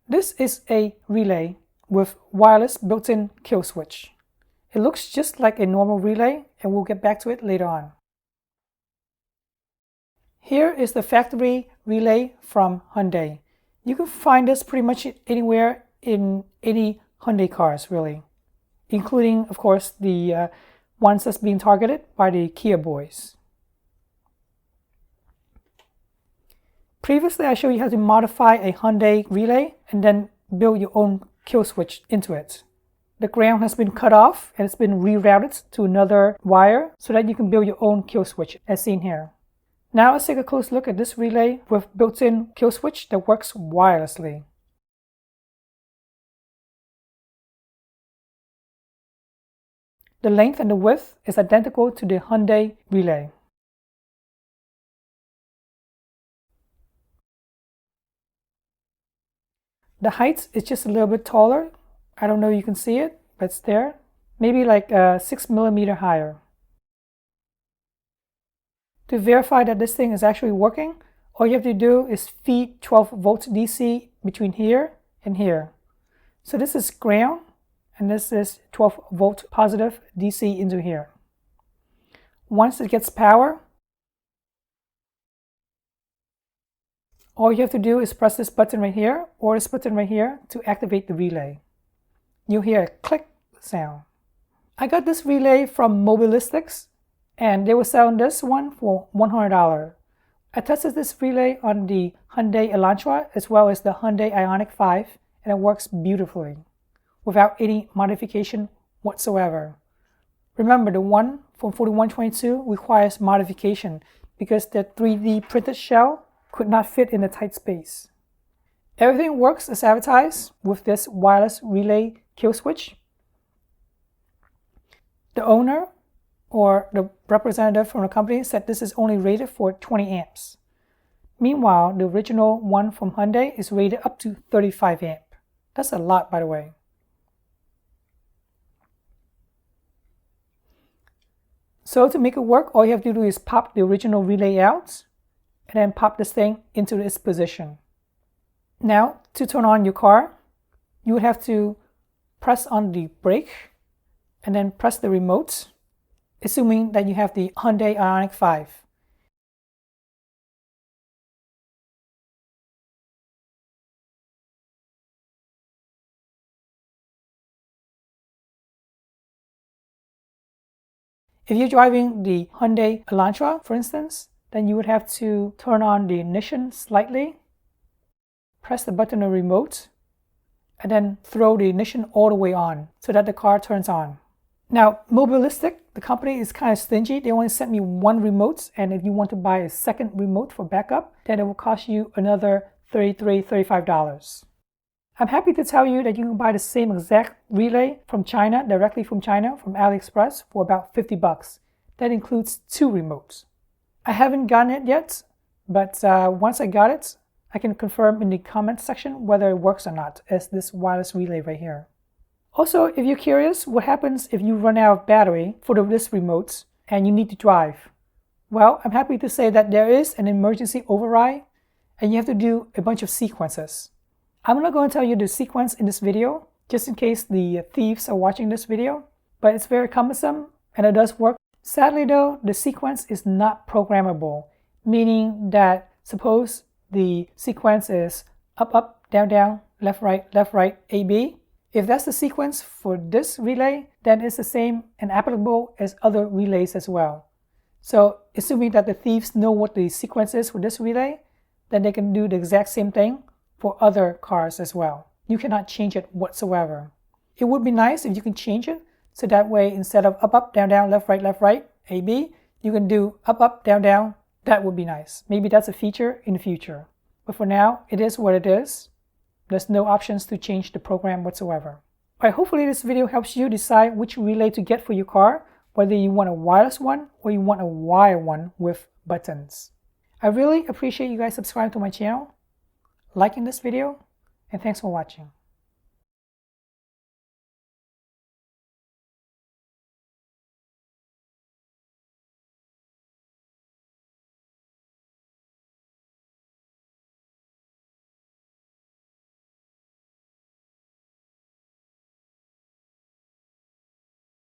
This is a relay with wireless built-in kill switch. It looks just like a normal relay, and we'll get back to it later on. Here is the factory relay from Hyundai. You can find this pretty much anywhere in any Hyundai cars, really, including, of course, the ones that's being targeted by the Kia boys. Previously, I showed you how to modify a Hyundai relay and then build your own kill switch into it. The ground has been cut off and it's been rerouted to another wire so that you can build your own kill switch, as seen here. Now let's take a close look at this relay with built-in kill switch that works wirelessly. The length and the width is identical to the Hyundai relay. The height is just a little bit taller. I don't know if you can see it, but it's there. Maybe like 6 millimeters higher. To verify that this thing is actually working, all you have to do is feed 12 volts DC between here and here. So this is ground, and this is 12 volt positive DC into here. Once it gets power, all you have to do is press this button right here or this button right here to activate the relay. You'll hear a click sound. I got this relay from Mobilistics, and they were selling this one for $100. I tested this relay on the Hyundai Elantra as well as the Hyundai Ioniq 5, and it works beautifully without any modification whatsoever. Remember, the one from 4122 requires modification because the 3D printed shell could not fit in a tight space. Everything works as advertised with this wireless relay kill switch. The owner or the representative from the company said this is only rated for 20 amps. Meanwhile, the original one from Hyundai is rated up to 35 amp. That's a lot, by the way. So to make it work, all you have to do is pop the original relay out and then pop this thing into its position. Now, to turn on your car, you would have to press on the brake and then press the remote, assuming that you have the Hyundai Ioniq 5. If you're driving the Hyundai Elantra, for instance, then you would have to turn on the ignition slightly, press the button on the remote, and then throw the ignition all the way on so that the car turns on. Now, Mobilistics, the company, is kind of stingy. They only sent me one remote, and if you want to buy a second remote for backup, then it will cost you another $33, $35. I'm happy to tell you that you can buy the same exact relay from China, directly from China, from AliExpress, for about $50. That includes 2 remotes. I haven't gotten it yet, but once I got it, I can confirm in the comment section whether it works or not, as this wireless relay right here. Also, if you're curious, what happens if you run out of battery for this remote and you need to drive? Well, I'm happy to say that there is an emergency override, and you have to do a bunch of sequences. I'm not going to tell you the sequence in this video, just in case the thieves are watching this video, but it's very cumbersome and it does work. Sadly though, the sequence is not programmable, meaning that suppose the sequence is up, up, down, down, left, right, A, B. If that's the sequence for this relay, then it's the same and applicable as other relays as well. So assuming that the thieves know what the sequence is for this relay, then they can do the exact same thing for other cars as well. You cannot change it whatsoever. It would be nice if you can change it, so that way instead of up, up, down, down, left, right, A, B, you can do up, up, down, down. That would be nice. Maybe that's a feature in the future. But for now, it is what it is. There's no options to change the program whatsoever. Alright, hopefully this video helps you decide which relay to get for your car, whether you want a wireless one or you want a wire one with buttons. I really appreciate you guys subscribing to my channel, liking this video, and thanks for watching.